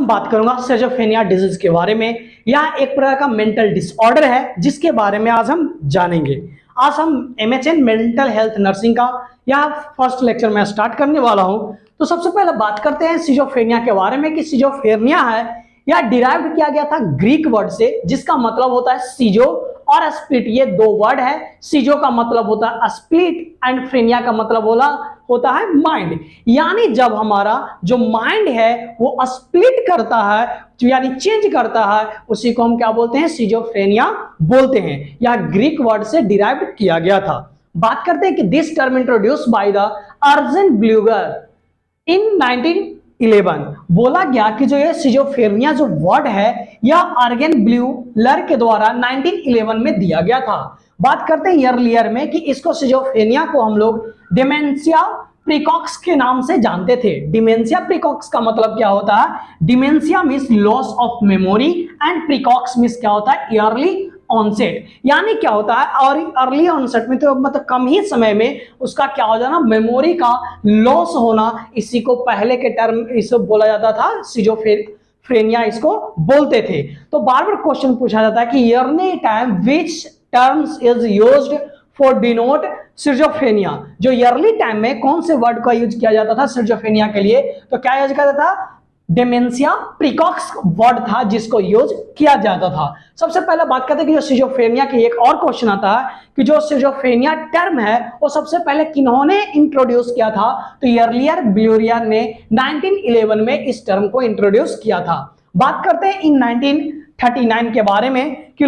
हम बात करूंगा सिजोफ्रेनिया डिजीज के बारे में। यह एक प्रकार का मेंटल डिसऑर्डर है जिसके बारे में आज हम जानेंगे। आज हम एमएचएन मेंटल हेल्थ नर्सिंग का यह फर्स्ट लेक्चर मैं स्टार्ट करने वाला हूं। तो सबसे पहले बात करते हैं सिजोफ्रेनिया के बारे में कि सिजोफ्रेनिया है यह डिराइव किया गया था ग्रीक वर्ड से जिसका मतलब होता है सिजो और स्प्लिट। ये दो वर्ड है। सिजो का मतलब होता है स्प्लिट एंड फ्रेनिया का मतलब होता है माइंड। यानी जब हमारा जो माइंड है वो स्प्लिट करता है यानी चेंज करता है उसी को हम क्या बोलते हैं, सिजोफ्रेनिया बोलते हैं। यह ग्रीक वर्ड से डिराइव किया गया था। बात करते हैं कि this term introduce by the Eugen Bleuler in 1911। बोला गया कि जो ये सिजोफ्रेनिया जो वर्ड है यह अर्गेन ब्लूलर के द्वारा 1911 में दिया गया था। बात करते हैं ईयरलियर में कि इसको सिजोफ्रेनिया को हम लोग डिमेंशिया प्रीकॉक्स के नाम से जानते थे। डिमेंशिया प्रीकॉक्स का मतलब क्या होता है, dementia means loss of memory and praecox means क्या होता है, ईयरली ऑनसेट। यानी क्या होता है, और अर्ली ऑनसेट में तो मतलब कम ही समय में उसका क्या हो जाना, मेमोरी का लॉस होना। इसी को पहले के टर्म इसको बोला जाता था सिजोफ्रेनिया इसको बोलते थे। तो बार बार क्वेश्चन पूछा जाता है कि yearly time which terms is used for denote schizophrenia. जो ईयरली टाइम में कौन से वर्ड का यूज किया जाता था सिजोफ्रेनिया के लिए, तो क्या यूज किया जाता था, डिमेंशिया प्रीकॉक्स वर्ड था जिसको यूज किया जाता था। सबसे पहले बात करते हैं कि जो सिजोफ्रेनिया की एक और क्वेश्चन आता है कि जो सिजोफ्रेनिया टर्म है वो सबसे पहले किन्होंने इंट्रोड्यूस किया था, तो ईयरलियर ब्लूरियर ने 1911 में इस टर्म को इंट्रोड्यूस किया था। बात करते हैं इन 1939 के बारे में कि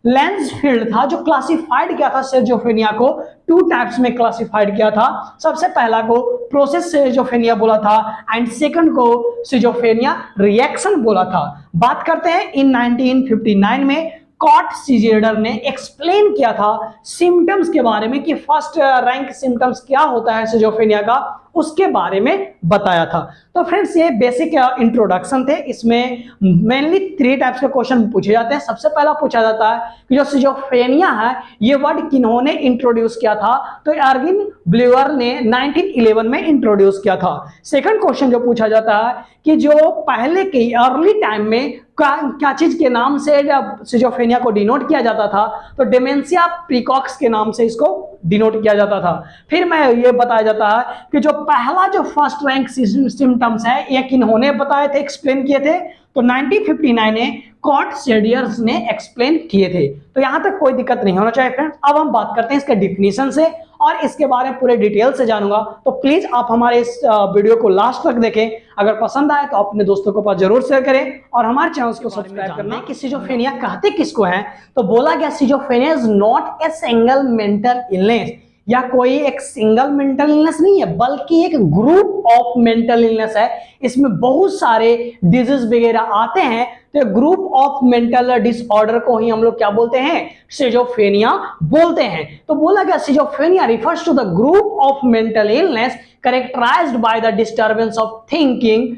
लैंसफील्ड था जो क्लासिफाइड किया था सिजोफ्रेनिया को, टू टाइप्स में क्लासिफाइड किया था। सबसे पहला को प्रोसेस सिजोफ्रेनिया बोला था एंड सेकंड को सिजोफ्रेनिया रिएक्शन बोला था। बात करते हैं इन 1959 में कॉट सीजेडर ने एक्सप्लेन किया था सिम्टम्स के बारे में कि फर्स्ट रैंक सिम्टम्स क्या होता है सिजोफ्रेनिया का, उसके बारे में बताया था। तो फ्रेंड्स ये बेसिक इंट्रोडक्शन थे। इसमें मेनली 3 टाइप्स के क्वेश्चन पूछे जाते हैं। सबसे पहला पूछा जाता है कि जो सिजोफ्रेनिया है ये वर्ड किन्होंने इंट्रोड्यूस किया था, तो अर्गेन ब्लूअर ने 1911 में इंट्रोड्यूस किया था। सेकंड क्वेश्चन जो पूछा जाता है कि जो पहले के अर्ली टाइम में क्या चीज के नाम से सिजोफ्रेनिया को डिनोट किया जाता था, तो डिमेंशिया प्रीकॉक्स के नाम से इसको डिनोट किया जाता था। फिर मैं ये बताया जाता है कि जो पहला जो फर्स्ट रैंक सिम्टम्स है ये किन्होंने बताए थे, एक्सप्लेन किए थे, तो 1959 में कॉट सीजेडर ने एक्सप्लेन किए थे। तो यहां तक कोई दिक्कत नहीं होना चाहिए फ्रेंड। अब हम बात करते हैं इसके डिफिनीशन से और इसके बारे में पूरे डिटेल से जानूंगा। तो प्लीज आप हमारे इस वीडियो को लास्ट तक देखें। अगर पसंद आए तो अपने दोस्तों के पास जरूर शेयर करें और हमारे चैनल को सब्सक्राइब करना। कि सिजोफ्रेनिया कहते किसको है, तो बोला गया schizophrenia is not a single mental illness. या कोई एक सिंगल मेंटल इलनेस नहीं है बल्कि एक ग्रुप ऑफ मेंटल इलनेस है। इसमें बहुत सारे डिजीज वगैरह आते हैं, तो ग्रुप ऑफ मेंटल डिसऑर्डर को ही हम लोग क्या बोलते हैं, सिजोफ्रेनिया बोलते हैं। तो बोला गया schizophrenia refers to the group of mental illness characterized by the disturbance of thinking,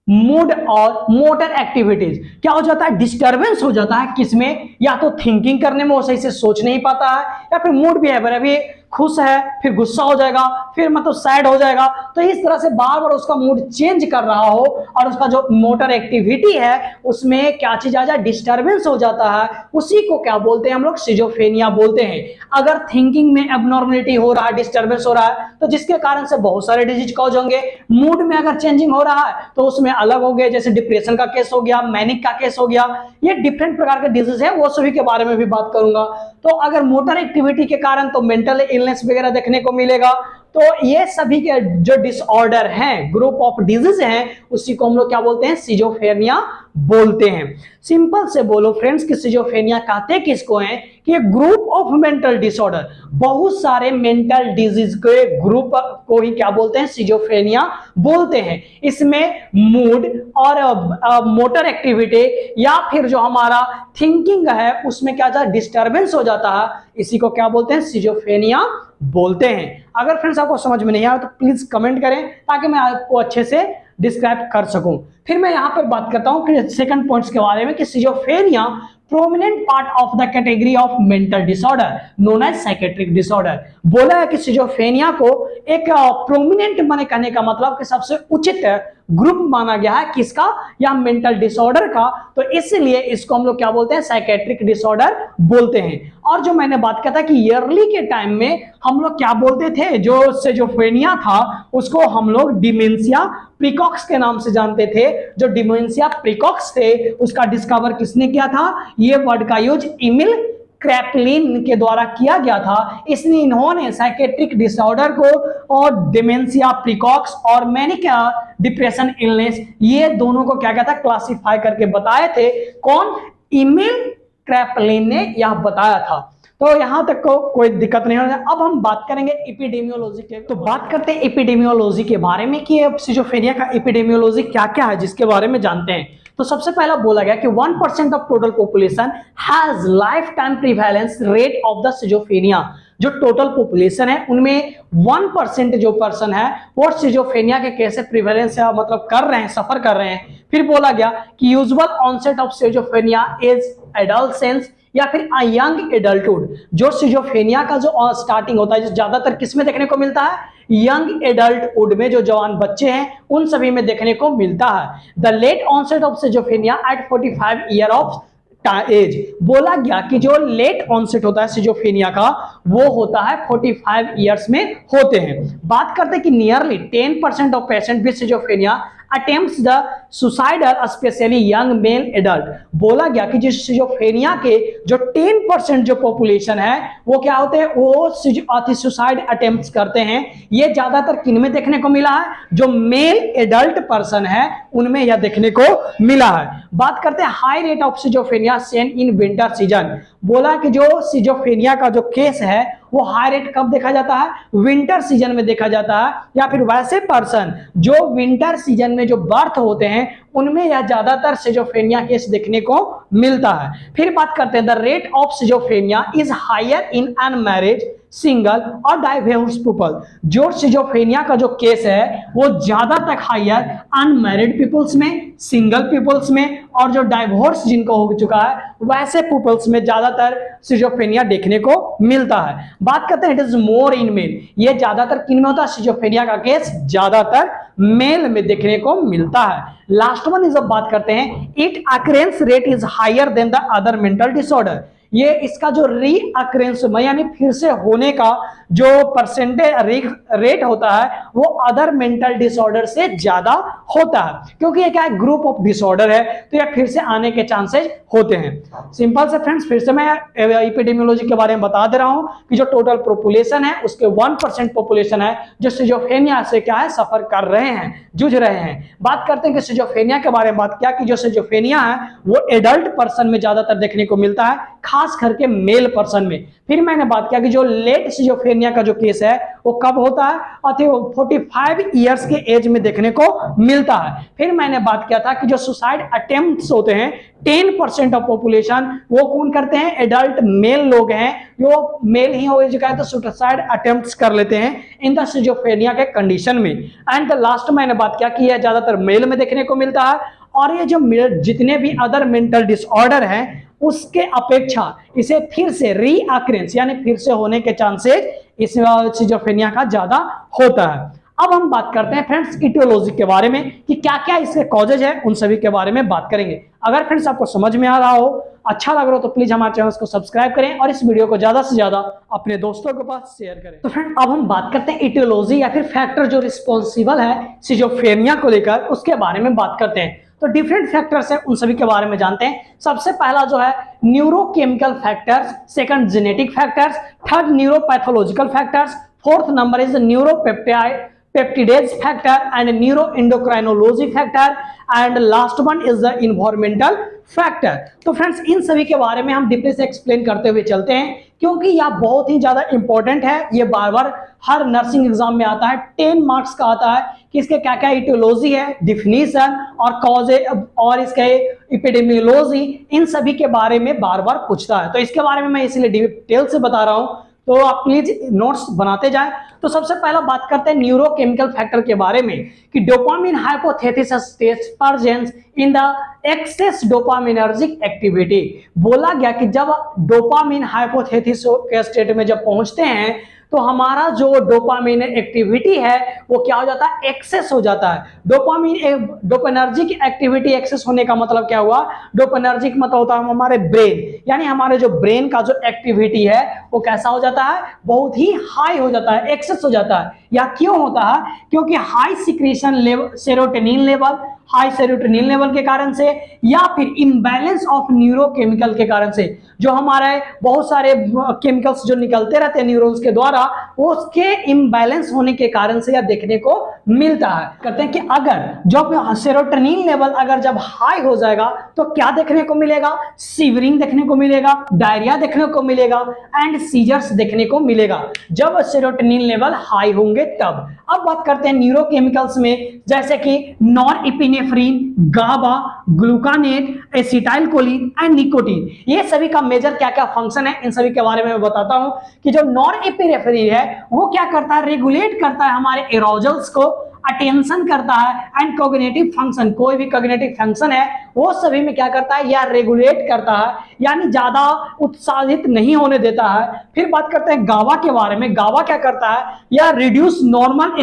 mood और मोटर एक्टिविटीज। क्या हो जाता है, डिस्टर्बेंस हो जाता है किसमें, या तो थिंकिंग करने में वो सही से सोच नहीं पाता है, या फिर मूड भी है अभी खुश है फिर गुस्सा हो जाएगा, फिर मतलब सैड हो जाएगा। तो इस तरह से बार बार उसका मूड चेंज कर रहा हो और उसका जो मोटर एक्टिविटी है उसमें क्या चीज आ जाए, डिस्टर्बेंस हो जाता है, उसी को क्या बोलते हैं हम लोग, सिजोफ्रेनिया बोलते हैं। अगर थिंकिंग में एबनॉर्मलिटी हो रहा है, डिस्टर्बेंस हो रहा है, तो जिसके कारण से बहुत सारे डिजीज कॉज होंगे। मूड में अगर चेंजिंग हो रहा है तो उसमें अलग हो गए, जैसे डिप्रेशन का केस हो गया, मैनिक का केस हो गया। ये डिफरेंट प्रकार के डिजीज है, वो सभी के बारे में भी बात करूंगा। तो अगर मोटर एक्टिविटी के कारण तो मेंटल इलनेस वगैरह देखने को मिलेगा। तो ये सभी के जो डिसऑर्डर हैं, ग्रुप ऑफ डिजीज हैं, उसी को हम लोग क्या बोलते हैं, सिजोफ्रेनिया बोलते हैं। सिंपल से बोलो फ्रेंड्स कि सिजोफ्रेनिया कहते किसको हैं, कि ग्रुप ऑफ मेंटल डिसऑर्डर, बहुत सारे मेंटल डिजीज के ग्रुप को ही क्या बोलते हैं, सिजोफ्रेनिया बोलते हैं। इसमें मूड और मोटर एक्टिविटी या फिर जो हमारा थिंकिंग है उसमें क्या जाता है, डिस्टर्बेंस हो जाता है, इसी को क्या बोलते हैं, सिजोफ्रेनिया बोलते हैं। अगर फ्रेंड्स आपको समझ में नहीं आया तो प्लीज कमेंट करें ताकि मैं आपको अच्छे से डिस्क्राइब कर सकूं। फिर मैं यहां पर बात करता हूं कि सेकंड पॉइंट्स के बारे में कि schizophrenia prominent part of the category of mental disorder known as psychiatric disorder. बोला है कि सिजोफ्रेनिया को एक प्रोमिनेंट माने कहने का मतलब कि सबसे उचित ग्रुप माना गया है किसका, या मेंटल डिसऑर्डर का, तो इसलिए इसको हम लोग क्या बोलते हैं, साइकेट्रिक डिसऑर्डर बोलते हैं। और जो मैंने बात किया था कि ईयरली के टाइम में हम लोग क्या बोलते थे, जो सिजोफ्रेनिया था उसको हम लोग डिमेंशिया प्रीकॉक्स के नाम से जानते थे। जो डिमेंशिया प्रीकॉक्स थे उसका डिस्कवर किसने किया था, ये वर्ड का यूज एमिल क्रैपलिन के द्वारा किया गया था। इसलिए इन्होंने साइकेट्रिक डिसऑर्डर को और डिमेंशिया प्रीकॉक्स और मैनिक डिप्रेशन इलनेस, ये दोनों को क्या कहता है, क्लासिफाई करके बताए थे। कौन, एमिल क्रैपलिन ने यह बताया था। तो यहां तक को कोई दिक्कत नहीं होगी। अब हम बात करेंगे एपिडेमियोलॉजी के, तो बात करते हैं एपिडेमियोलॉजी के बारे में कि सिजोफ्रेनिया का एपिडेमियोलॉजी क्या क्या है जिसके बारे में जानते हैं। तो सबसे पहला बोला गया कि 1% of total population has lifetime prevalence rate of the schizophrenia. जो टोटल पॉपुलेशन है उनमें 1% जो पर्सन है वो सिजोफ्रेनिया के कैसे प्रीवैलेंस मतलब कर रहे हैं, सफर कर रहे हैं। फिर बोला गया कि usual onset of schizophrenia is adolescence या फिर यंग एडल्टहुड। जो सिजोफ्रेनिया का जो स्टार्टिंग होता है, जो ज्यादातर किस में देखने को मिलता है, यंग एडल्टहुड में, जो जवान बच्चे हैं उन सभी में देखने को मिलता है। The late onset of schizophrenia at 45 year of age. बोला गया कि जो लेट ऑनसेट होता है सिजोफ्रेनिया का वो होता है 45 इयर्स में होते हैं। बात करते हैं कि nearly 10% of patient with schizophrenia attempts the suicidal specially young mail adult. बोला गया कि जो सिजोफ्रेनिया के जो 10% जो पॉपुलेशन है वो क्या होते हैं, वो सुसाइड अटेम्प्ट्स करते हैं। ये ज्यादातर किन में देखने को मिला है, जो मेल एडल्ट पर्सन है उनमें यह देखने को मिला है। बात करते हैं high rate of schizophrenia Sen in winter season. बोला कि जो सिजोफ्रेनिया का जो केस है वो हाई रेट कब देखा जाता है, विंटर सीजन में देखा जाता है, या फिर वैसे पर्सन जो विंटर सीजन में जो बर्थ होते हैं उनमें यह ज्यादातर सिजोफ्रेनिया केस देखने को मिलता है। फिर बात करते हैं the rate of schizophrenia is higher in unmarried, single और डाइवोर्स पीपल। जो सिजोफ्रेनिया का जो केस है वो ज्यादा तक हायर अनमैरिड पीपल्स में, सिंगल पीपल्स में और जो डाइवोर्स जिनको हो चुका है वैसे पीपल्स में ज्यादातर सिजोफ्रेनिया देखने को मिलता है। बात करते हैं it is more in male. ये ज्यादातर किन में होता है, सिजोफ्रेनिया का केस ज्यादातर मेल में देखने को मिलता है। लास्ट वन इज अब बात करते हैं it occurrence rate is higher than the other mental disorder. ये इसका जो रीअकरेंस यानी फिर से होने का जो परसेंटेज रेट होता है वो अदर मेंटल डिसऑर्डर से ज्यादा होता है, क्योंकि ये क्या है, ग्रुप ऑफ डिसऑर्डर है तो ये फिर से आने के चांसेस होते हैं। सिंपल से फ्रेंड्स फिर से मैं एपिडेमियोलॉजी के बारे में बता दे रहा हूं कि जो टोटल पॉपुलेशन है उसके 1% पॉपुलेशन है जो सिजोफ्रेनिया से क्या है, सफर कर रहे हैं, जूझ रहे हैं। बात करते हैं कि सिजोफ्रेनिया के बारे में बात किया कि जो सिजोफ्रेनिया है वो एडल्ट पर्सन में ज्यादातर देखने को मिलता है, खास करके मेल पर्सन में। फिर मैंने बात किया कि जो लेट सिजोफ्रेनिया का जो केस है वो कब होता है, 45 इयर्स के एज में देखने को मिलता है। फिर मैंने बात किया था कि जो सुसाइड अटेम्प्ट्स होते हैं 10% ऑफ पॉपुलेशन वो कौन करते हैं, एडल्ट मेल लोग हैं, जो मेल ही हो चुका है तो सुसाइड अटेम्प्ट्स कर लेते हैं इन द सिजोफ्रेनिया के कंडीशन में। एंड द लास्ट मैंने बात किया कि यह ज्यादातर मेल में देखने को मिलता है और ये जो जितने भी अदर मेंटल डिसऑर्डर हैं उसके अपेक्षा इसे फिर से रीअकरेंस यानी फिर से होने के चांसेस इस सिजोफ्रेनिया का ज्यादा होता है। अब हम बात करते हैं फ्रेंड्स इटियोलॉजी के बारे में कि क्या क्या इसके कॉजेज है, उन सभी के बारे में बात करेंगे। अगर फ्रेंड्स आपको समझ में आ रहा हो, अच्छा लग रहा हो तो प्लीज हमारे चैनल को सब्सक्राइब करें और इस वीडियो को ज्यादा से ज्यादा अपने दोस्तों के पास शेयर करें। तो फ्रेंड अब हम बात करते हैं इटियोलॉजी या फिर फैक्टर जो रिस्पॉन्सिबल है सिजोफ्रेनिया को लेकर, उसके बारे में बात करते हैं। तो डिफरेंट फैक्टर्स है उन सभी के बारे में जानते हैं। सबसे पहला जो है neurochemical factors, second genetic factors, third neuropathological factors, fourth number is neuropeptides factor and neuroendocrinology factor and last one is the environmental factor. तो फ्रेंड्स इन सभी के बारे में हम डीपली से एक्सप्लेन करते हुए चलते हैं क्योंकि यह बहुत ही ज्यादा इंपॉर्टेंट है। ये बार बार हर नर्सिंग एग्जाम में आता है, 10 मार्क्स का आता है कि इसके क्या क्या इटियोलॉजी है, डिफिनीशन और कॉज और इसके एपिडेमियोलॉजी, इन सभी के बारे में बार बार पूछता है। तो इसके बारे में मैं इसलिए डिटेल से बता रहा हूं, तो आप प्लीज नोट्स बनाते जाएं। तो सबसे पहला बात करते हैं न्यूरोकेमिकल फैक्टर के बारे में कि dopamine hypothesis test presence in the excess dopaminergic activity. बोला गया कि जब डोपामिन हाइपोथेसिस के स्टेट में जब पहुंचते हैं तो हमारा जो डोपामिन एक्टिविटी है वो क्या हो जाता है, एक्सेस हो जाता है। डोपामिनर्जिक एक्टिविटी एक्सेस होने का मतलब क्या हुआ, डोपामिनर्जिक मतलब होता है हमारे ब्रेन, यानी हमारे जो ब्रेन का जो एक्टिविटी है वो कैसा हो जाता है, बहुत ही हाई हो जाता है, एक्सेस हो जाता है। या क्यों होता है, क्योंकि high secretion level, serotonin level, high serotonin level के कारण से, या फिर इम्बैलेंस ऑफ न्यूरोकेमिकल के कारण से, जो हमारे बहुत सारे केमिकल्स जो निकलते रहते हैं न्यूरॉन्स के द्वारा, वो उसके इम्बैलेंस होने के कारण से यह देखने को मिलता है। कहते हैं कि अगर जब सेरोटोनिन लेवल अगर जब हाई हो जाएगा तो क्या देखने को मिलेगा, सीवरिंग देखने को मिलेगा, डायरिया देखने को मिलेगा एंड सीजर्स देखने को मिलेगा, जब सेरोटोनिन लेवल हाई होंगे तब। अब बात करते हैं न्यूरोकेमिकल्स में, जैसे कि norepinephrine, GABA, glutamate, acetylcholine and nicotine. ये सभी का मेजर क्या क्या फंक्शन है, इन सभी के बारे में मैं बताता हूं कि जो नॉरएपिनेफ्रिन है वो क्या करता है, रेगुलेट करता है हमारे एरोजल्स को, अटेंशन करता है एंड कॉग्निटिव फंक्शन, कोई भी कॉग्निटिव फंक्शन है वो सभी में क्या करता है, या रेगुलेट करता है, यानी ज्यादा उत्साहित नहीं होने देता है। फिर बात करते हैं गावा के बारे में। गावा क्या करता है, या reduce normal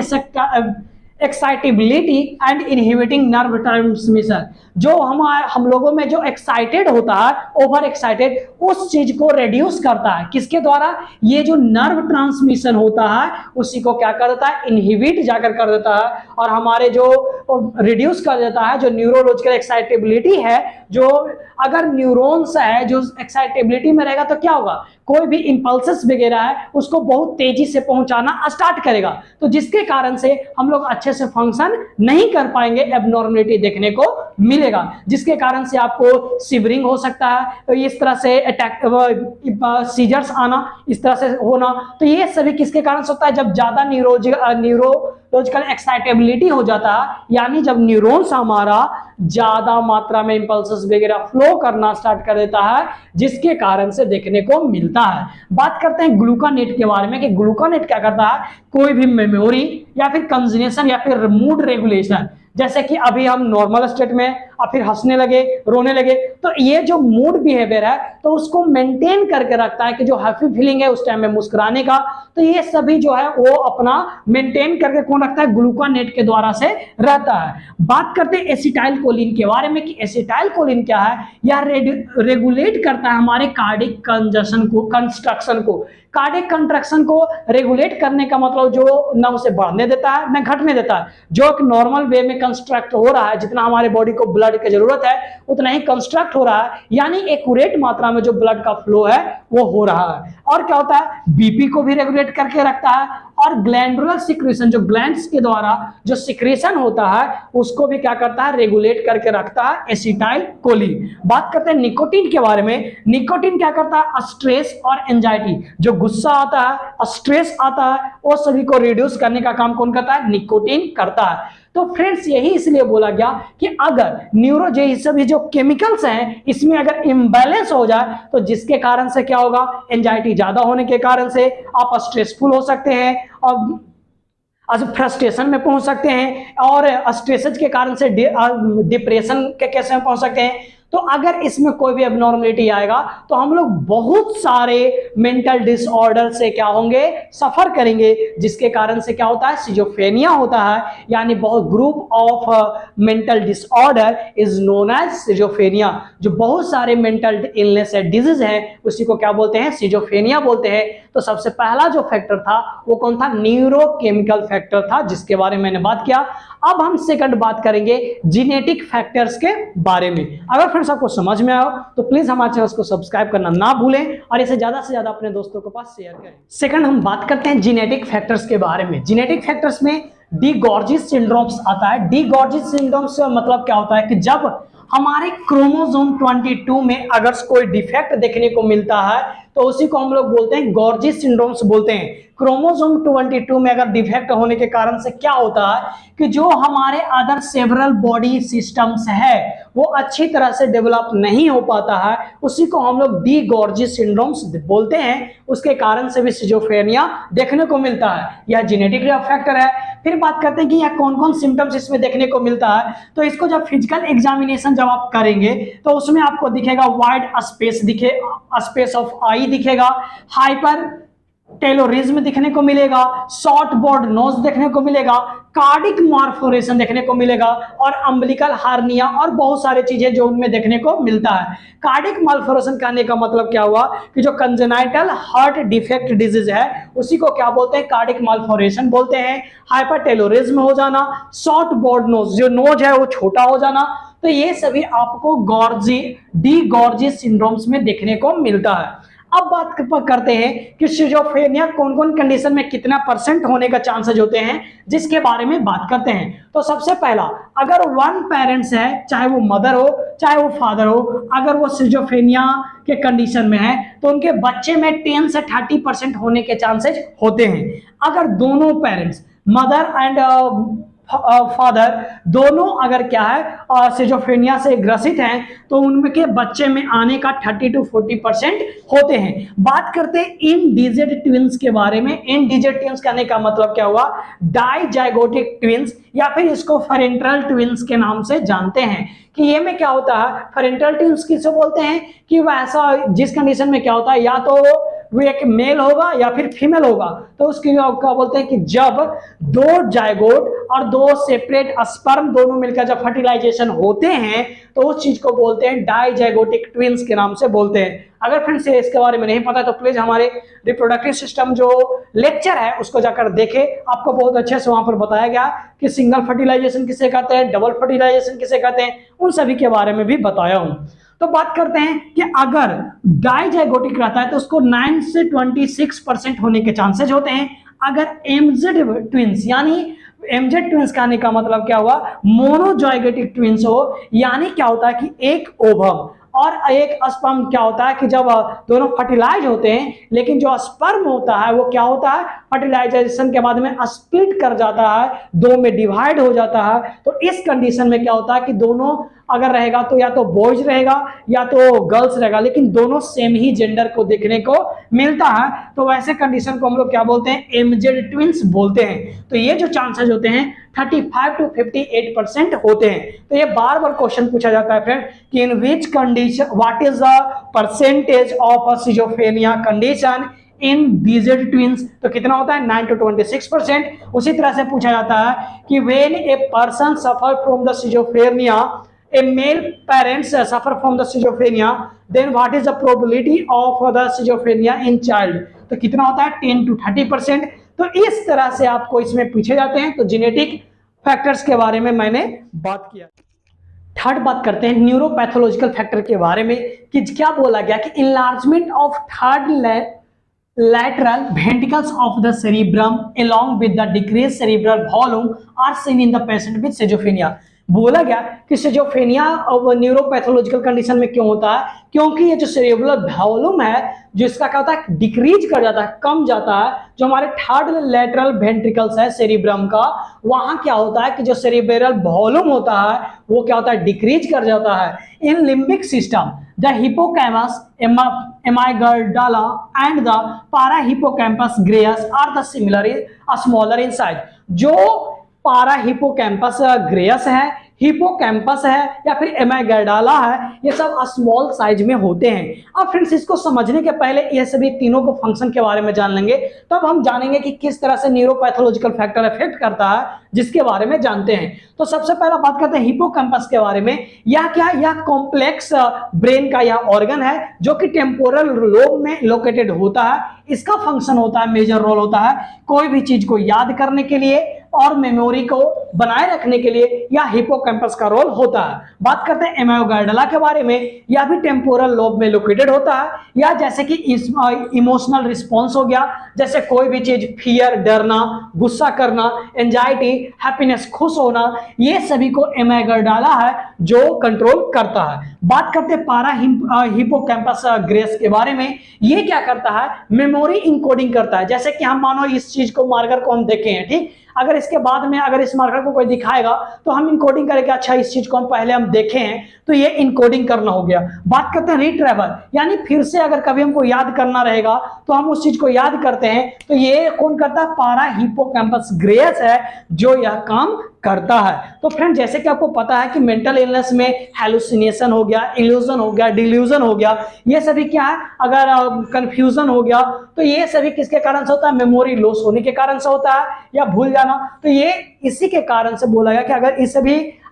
excitability and inhibiting nerve transmission. जो हम लोगों में जो एक्साइटेड होता है, ओवर एक्साइटेड, उस चीज को रिड्यूस करता है, किसके द्वारा, ये जो नर्व ट्रांसमिशन होता है उसी को क्या कर देता है, इनहिबिट जाकर कर देता है, और हमारे जो रिड्यूस कर देता है जो न्यूरोलॉजिकल एक्साइटेबिलिटी है। जो अगर न्यूरॉन्स है जो एक्साइटेबिलिटी में रहेगा तो क्या होगा, कोई भी इंपल्सेस वगैरह है उसको बहुत तेजी से पहुंचाना स्टार्ट करेगा, तो जिसके कारण से हम लोग अच्छे से फंक्शन नहीं कर पाएंगे, एबनॉर्मलिटी देखने को मिलेगा, जिसके कारण से आपको सिवरिंग हो सकता है, तो इस तरह से सीजर्स आना, इस तरह से होना। तो ये सभी किसके कारण से होता है, जब ज्यादा न्यूरोलॉजिकल एक्साइटेबिलिटी हो जाता है, यानी जब न्यूरॉन्स हमारा ज्यादा मात्रा में इंपल्सेस वगैरह फ्लो करना स्टार्ट कर देता है, जिसके कारण से देखने को मिलता है। बात करते हैं ग्लूकानेट के बारे में कि ग्लूकानेट क्या करता है, कोई भी मेमोरी या फिर कंजनेशन या फिर मूड रेगुलेशन, जैसे कि अभी हम नॉर्मल स्टेट में और फिर हंसने लगे, रोने लगे, तो ये जो मूड बिहेवियर है तो उसको मेंटेन करके रखता है कि जो हैप्पी फीलिंग है उस टाइम में मुस्कुराने का, तो ये सभी जो है वो अपना मेंटेन करके कौन रखता है, ग्लूकानेट के द्वारा से रहता है। बात करते हैं एसिटाइलकोलिन के बारे में कि एसिटाइलकोलिन क्या है, यह रेगुलेट करता है हमारे कार्डिक कंजशन को, कंस्ट्रक्शन को, कार्डिक कंट्रैक्शन को रेगुलेट करने का मतलब जो ना उसे बढ़ने देता है ना घटने देता है, जो एक नॉर्मल वे में कंस्ट्रक्ट हो रहा है, जितना हमारे बॉडी को ब्लड की जरूरत है उतना ही कंस्ट्रक्ट हो रहा है, यानी एक्यूरेट मात्रा में जो ब्लड का फ्लो है वो हो रहा है। और क्या होता है, बीपी को भी रेगुलेट करके रखता है, और ग्लैंडुलर सिक्रेशन, जो ग्लैंड्स के द्वारा जो सिक्रेशन होता है उसको भी क्या करता है, रेगुलेट करके रखता है एसिटाइलकोलिन। बात करते हैं निकोटीन के बारे में। निकोटीन क्या करता है, स्ट्रेस और एंजाइटी, जो गुस्सा आता है, स्ट्रेस आता है, वो सभी को रिड्यूस करने का काम कौन करता है, निकोटीन करता है। तो फ्रेंड्स यही इसलिए बोला गया कि अगर न्यूरो ये सभी जो केमिकल्स हैं इसमें अगर इम्बैलेंस हो जाए तो जिसके कारण से क्या होगा, एंजाइटी ज्यादा होने के कारण से आप स्ट्रेसफुल हो सकते हैं और फ्रस्ट्रेशन में पहुंच सकते हैं, और स्ट्रेसेज के कारण से डिप्रेशन के केस में पहुंच सकते हैं। तो अगर इसमें कोई भी एबनॉर्मलिटी आएगा तो हम लोग बहुत सारे मेंटल डिसऑर्डर से क्या होंगे, सफर करेंगे, जिसके कारण से क्या होता है, सिजोफ्रेनिया होता है, यानी बहुत group of mental disorder is known as schizophrenia. जो बहुत सारे मेंटल इलनेस है, डिजीज है, उसी को क्या बोलते हैं, सिजोफ्रेनिया बोलते हैं। तो सबसे पहला जो फैक्टर था वो कौन था, न्यूरोकेमिकल फैक्टर था, जिसके बारे में मैंने बात किया। अब हम सेकंड बात करेंगे जीनेटिक फैक्टर्स के बारे में। अगर फ्रेंड्स आपको समझ में आया तो प्लीज हमारे चैनल को सब्सक्राइब करना ना भूलें और इसे ज्यादा से ज्यादा अपने दोस्तों के पास शेयर करें। सेकंड हम बात करते हैं जीनेटिक फैक्टर्स के बारे में। जीनेटिक फैक्टर्स में डी गॉर्जिस सिंड्रोम्स आता है। डी गॉर्जिस सिंड्रोम्स का मतलब क्या होता है कि जब हमारे क्रोमोसोम 22 में अगर कोई डिफेक्ट देखने को मिलता है तो उसी को हम लोग बोलते हैं गॉर्जिस सिंड्रोम्स बोलते हैं। क्रोमोसोम 22 में अगर डिफेक्ट होने के कारण से क्या होता है कि जो हमारे अदर सेवरल बॉडी सिस्टम्स है वो अच्छी तरह से डेवलप नहीं हो पाता है, उसी को हम लोग डी गॉर्जिस सिंड्रोम्स बोलते हैं। उसके कारण से भी सिजोफ्रेनिया देखने को मिलता है, यह जेनेटिक फैक्टर है। फिर बात करते हैं कि यह कौन कौन सिम्टम्स इसमें देखने को मिलता है। तो इसको जब फिजिकल एग्जामिनेशन जब आप करेंगे तो उसमें आपको दिखेगा वाइड स्पेस ऑफ आई दिखेगा, हाइपर टेलोरिज्म दिखने को मिलेगा, शॉर्ट बोर्ड नोज देखने को मिलेगा, कार्डिक मार्फोरेशन देखने को मिलेगा और अम्बिलिकल हार्निया और बहुत सारी चीजें जो उनमें देखने को मिलता है। कार्डिक मार्फोरेशन कहने का मतलब क्या हुआ कि जो कंजेनाइटल हार्ट डिफेक्ट डिजीज है उसी को क्या बोलते हैं, कार्डिक मार्फोरेशन बोलते हैं। हाइपरटेलोरिज्म हो जाना, शॉर्ट बोर्ड नोज, जो नोज है वो छोटा हो जाना, तो ये सभी आपको डी गॉर्जी सिंड्रोम्स में देखने को मिलता है। अब बात करते हैं कि सिजोफ्रेनिया कौन कौन कंडीशन में कितना % होने का चांसेस होते हैं, जिसके बारे में बात करते हैं। तो सबसे पहला, अगर वन पेरेंट्स है, चाहे वो मदर हो चाहे वो फादर हो, अगर वो सिजोफ्रेनिया के कंडीशन में है तो उनके बच्चे में 10 से 30% होने के चांसेस होते हैं। अगर दोनों पेरेंट्स मदर एंड फादर दोनों अगर क्या है सिजोफ्रेनिया से ग्रसित हैं तो उनके बच्चे में आने का 30 to 40% होते हैं। बात करते हैं इनडिजिट ट्विंस के बारे में। इनडिजिट ट्विंस कहने का मतलब क्या हुआ, डाइजाइगोटिक ट्विंस या फिर इसको पेरेंटल ट्विंस के नाम से जानते हैं। कि ये में क्या होता है, पेरेंटल ट्विंस किसे बोलते हैं कि वह ऐसा जिस कंडीशन में क्या होता है, या तो वो एक मेल होगा या फिर फीमेल होगा, तो उसकी क्या बोलते हैं कि जब दो जायगोट और दो सेपरेट स्पर्म दोनों मिलकर जब फर्टिलाइजेशन होते हैं तो उस चीज को बोलते हैं डाइजाइगोटिक ट्विंस के नाम से बोलते हैं। अगर फ्रेंड्स इसके बारे में नहीं पता तो प्लीज हमारे रिप्रोडक्टिव सिस्टम जो लेक्चर है उसको जाकर देखें, आपको बहुत अच्छे से वहां पर बताया गया कि सिंगल फर्टिलाइजेशन किसे कहते हैं, डबल फर्टिलाइजेशन किसे कहते हैं, उन सभी के बारे में भी बताया हूं। तो बात करते हैं कि अगर डाइजाइगोटिक रहता है तो उसको 9 से 26% होने के चांसेस होते हैं। अगर एमजेड ट्विंस यानी एमजेड ट्विंस कहने का मतलब क्या हुआ, मोनोजाइगोटिक ट्विंस हो, यानी क्या होता है कि एक ओवम और एक स्पर्म क्या होता है कि जब दोनों फर्टिलाइज होते हैं लेकिन जो स्पर्म होता है वो क्या होता है, फर्टिलाइजेशन के बाद में स्प्लिट कर जाता है, दो में डिवाइड हो जाता है। तो इस कंडीशन में क्या होता है कि दोनों अगर रहेगा तो या तो बॉयज रहेगा या तो गर्ल्स रहेगा, लेकिन दोनों सेम ही जेंडर को देखने को मिलता है। तो वैसे कंडीशन को हम लोग क्या बोलते हैं, एमजेड ट्विंस बोलते हैं। तो ये जो चांसेस होते हैं 35 to 58% होते हैं। तो ये बार बार क्वेश्चन पूछा जाता है फ्रेंड कि in which condition what is the percentage of a schizophrenia condition in digit twins, तो कितना होता है 9 to 26%। उसी तरह से पूछा जाता है कि when a person suffer from the schizophrenia, a male parents suffer from the schizophrenia, then what is the probability of the schizophrenia in child, तो कितना होता है 10 to 30%। तो इस तरह से आपको इसमें पूछे जाते हैं। तो जेनेटिक फैक्टर्स के बारे में मैंने बात किया। थर्ड बात करते हैं न्यूरोपैथोलॉजिकल फैक्टर के बारे में कि क्या बोला गया कि enlargement of third lateral ventricles of the cerebrum along with the decreased cerebral volume are seen in the patient with schizophrenia। बोला गया कि सिजोफ्रेनिया और न्यूरोपैथोलॉजिकल कंडीशन में क्यों होता है, क्योंकि ये जो सेरेब्रल वॉल्यूम है जिसका क्या होता है डिक्रीज कर जाता है, कम जाता है। जो हमारे थर्ड लैटरल वेंट्रिकल्स है सेरिब्रम का, वहां क्या होता है कि जो सेरिब्रल वॉल्यूम होता है वो क्या होता है डिक्रीज कर जाता है। In limbic system the hippocampus amygdala and the parahippocampus gyrus are the similar smaller in size. जो पारा हिपोकैम्पस ग्रेयस है, हिपोकैम्पस है या फिर एमाइगडाला है, ये सब स्मॉल साइज में होते हैं। अब फ्रेंड्स इसको समझने के पहले ये सभी तीनों को फंक्शन के बारे में जान लेंगे, तब हम जानेंगे कि किस तरह से न्यूरोपैथोलॉजिकल फैक्टर इफेक्ट करता है, जिसके बारे में जानते हैं। तो सबसे पहला बात करते हैं हिपोकैम्पस के बारे में। यह क्या, यह कॉम्प्लेक्स ब्रेन का यह ऑर्गन है जो कि टेम्पोरल लोब में लोकेटेड होता है। इसका फंक्शन होता है, मेजर रोल होता है कोई भी चीज को याद करने के लिए और मेमोरी को बनाए रखने के लिए, या हिपोकैम्पस का रोल होता है। बात करते हैं एमाइगडाला के बारे में। यह भी टेम्पोरल लोब में लोकेटेड होता है, या जैसे कि इमोशनल रिस्पॉन्स हो गया, जैसे कोई भी चीज फियर डरना, गुस्सा करना, एंजाइटी, हैप्पीनेस खुश होना, ये सभी को एमाइगडाला है जो कंट्रोल करता है। बात करते हैं पारा हिपोकैम्पस ग्रेस के बारे में। ये क्या करता है, मेमोरी इनकोडिंग करता है। जैसे कि हम मानो इस चीज को मार्कर को हम देखे हैं, ठीक, अगर इसके बाद में अगर इस मार्कर को कोई दिखाएगा तो हम इनकोडिंग करेंगे, अच्छा इस चीज को हम पहले हम देखे हैं, तो ये इनकोडिंग करना हो गया। बात करते हैं रिट्रेवल, यानी फिर से अगर कभी हमको याद करना रहेगा तो हम उस चीज को याद करते हैं, तो ये कौन करता है, पारा हिपोकैम्पस ग्रेयस है जो यह काम करता है। तो फ्रेंड जैसे कि आपको पता है कि मेंटल इलनेस में हेलुसिनेशन हो गया, इल्यूजन हो गया, डिल्यूजन हो गया, ये सभी क्या है, अगर कंफ्यूजन हो गया तो ये सभी किसके कारण से होता है, मेमोरी लॉस होने के कारण से होता है या भूल जाना। तो ये इसी के कारण से बोला गया कि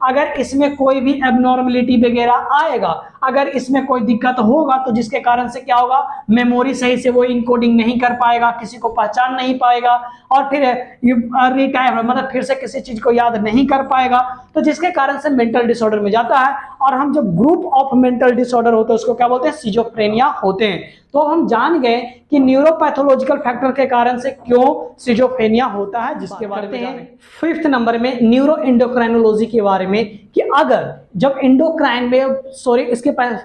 अगर इसमें कोई भी एबनॉर्मलिटी वगैरह आएगा, अगर इसमें कोई दिक्कत होगा तो जिसके कारण से क्या होगा, मेमोरी सही से वो इनकोडिंग नहीं कर पाएगा, किसी को पहचान नहीं पाएगा और फिर रिटायर मतलब फिर से किसी चीज को याद नहीं कर पाएगा, तो जिसके कारण से मेंटल डिसऑर्डर में जाता है। और हम जब ग्रुप ऑफ मेंटल डिसऑर्डर होते हैं उसको क्या बोलते हैं, सिजोफ्रेनिया होते हैं। तो हम जान गए कि न्यूरोपैथोलॉजिकल फैक्टर के कारण से क्यों सिजोफ्रेनिया होता है, जिसके बारे में जानेंगे। 5th नंबर में न्यूरो एंडोक्राइनोलॉजी के बारे में कि अगर जब एंडोक्राइन में इसके पास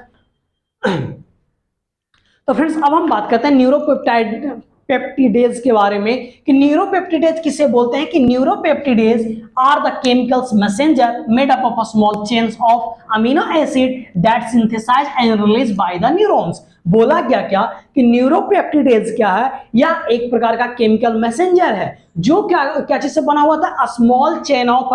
तो फ्रेंड्स अब हम बात करते हैं न्यूरोपेप्टिडेज के बारे में कि न्यूरोपेप्टिडेज किसे बोलते हैं, कि neuropeptides are the chemicals messenger made up of a small chains of amino acid that synthesize and release by the neurons. बोला गया क्या कि न्यूरोपेप्टिडेज क्या है, या एक प्रकार का केमिकल मैसेंजर है जो क्या चीज से बना हुआ था, a small chain of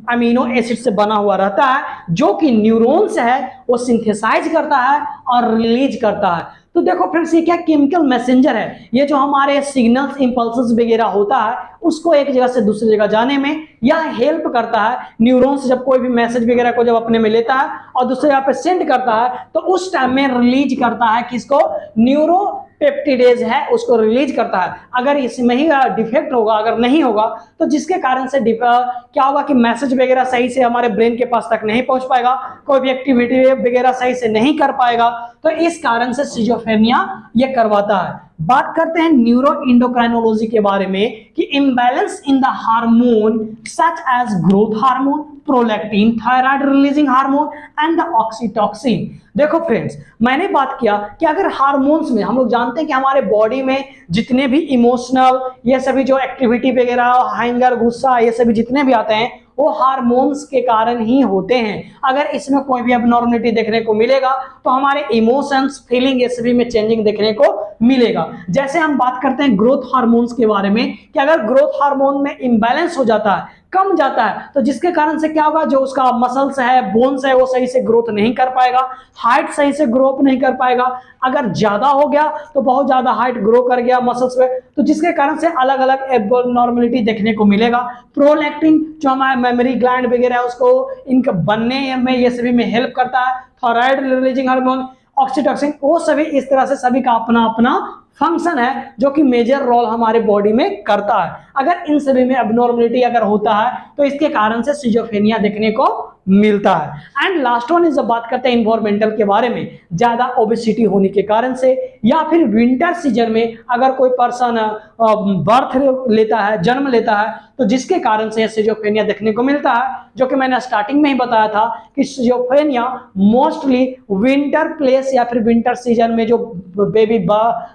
amino acid से बना हुआ रहता है, जो कि न्यूरॉन्स है वो सिंथेसाइज करता है और रिलीज करता है। तो देखो फ्रेंड्स ये क्या केमिकल मैसेंजर है, ये जो हमारे सिग्नल्स इंपल्सेस वगैरह होता है उसको एक जगह से दूसरी जगह जाने में यह हेल्प करता है। न्यूरॉन्स जब कोई भी मैसेज वगैरह को जब अपने में लेता है और दूसरे जगह पे सेंड करता है तो उस टाइम में रिलीज करता है किसको, न्यूरोपेप्टिडेज है उसको रिलीज करता है। अगर इसमें ही डिफेक्ट होगा, अगर नहीं होगा तो जिसके कारण से क्या होगा कि मैसेज वगैरह सही से हमारे ब्रेन के पास तक नहीं पहुंच पाएगा, कोई भी एक्टिविटी वगैरह सही से नहीं कर पाएगा, तो इस कारण से सिजोफ्रेनिया ये करवाता है। बात करते हैं न्यूरो एंडोक्राइनोलॉजी के बारे में कि imbalance in the hormone such as growth hormone, prolactin, thyroid releasing hormone and the oxytocin. देखो फ्रेंड्स मैंने बात किया कि अगर हार्मोन्स में हम लोग जानते हैं कि हमारे बॉडी में जितने भी इमोशनल ये सभी जो एक्टिविटी वगैरह, हैंगर, गुस्सा, ये सभी जितने भी आते हैं वो हार्मोन्स के कारण ही होते हैं। अगर इसमें कोई भी एबनॉर्मलिटी देखने को मिलेगा तो हमारे इमोशंस, फीलिंग, ये सभी में चेंजिंग देखने को मिलेगा। जैसे हम बात करते हैं ग्रोथ हार्मोन्स के बारे में कि अगर ग्रोथ हार्मोन में इंबैलेंस हो जाता है, कम जाता है, तो जिसके कारण से क्या होगा, जो उसका मसल्स है, बोन्स है, वो सही से ग्रोथ नहीं कर पाएगा, हाइट सही से ग्रोथ नहीं कर पाएगा। अगर ज्यादा हो गया तो बहुत ज्यादा हाइट ग्रो कर गया मसल्स में, तो जिसके कारण से अलग अलग एबनॉर्मलिटी देखने को मिलेगा। प्रोलैक्टिन जो हमारा मेमोरी ग्लैंड वगैरह है उसको इनका बनने में ये सभी में हेल्प करता है। थायराइड रिलीजिंग हार्मोन, ऑक्सीटॉक्सिन, वो सभी इस तरह से सभी का अपना अपना फंक्शन है जो कि मेजर रोल हमारे बॉडी में करता है। अगर इन सभी में एबनॉर्मलिटी अगर होता है तो इसके कारण से सिजोफ्रेनिया देखने को मिलता है। एंड लास्ट वन इज बात करते हैं इन्वायरमेंटल के बारे में, ज्यादा ओबेसिटी होने के कारण से या फिर विंटर सीजन में अगर कोई पर्सन बर्थ लेता है, जन्म लेता है, तो जिसके कारण से सिजोफ्रेनिया देखने को मिलता है, जो कि मैंने स्टार्टिंग में ही बताया था कि सिजोफ्रेनिया मोस्टली विंटर प्लेस या फिर विंटर सीजन में जो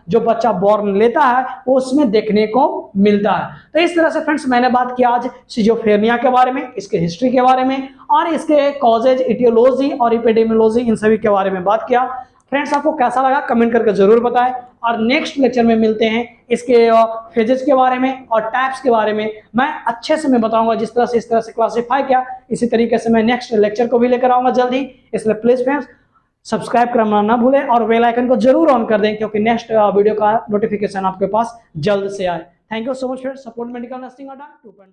जो बच्चा बॉर्न लेता है वो उसमें देखने को मिलता है। तो इस तरह से फ्रेंड्स मैंने बात किया आज सिजोफ्रेनिया के बारे में, इसके हिस्ट्री के बारे में और इसके कॉजेज, इटियोलॉजी और एपिडेमियोलॉजी, इन सभी के बारे में बात किया। फ्रेंड्स आपको कैसा लगा कमेंट करके जरूर बताएं और नेक्स्ट लेक्चर में मिलते हैं इसके फेजेस के बारे में और टाइप्स के बारे में। मैं अच्छे से मैं बताऊंगा जिस तरह से इस तरह से क्लासिफाई किया, इसी तरीके से मैं नेक्स्ट लेक्चर को भी लेकर आऊंगा जल्दी। इसलिए प्लीज फ्रेंड्स सब्सक्राइब करना ना भूलें और बेल आइकन को जरूर ऑन कर दें क्योंकि नेक्स्ट वीडियो का नोटिफिकेशन आपके पास जल्द से आए। Thank you so much friends, support medical nursing अड्डा 2.0।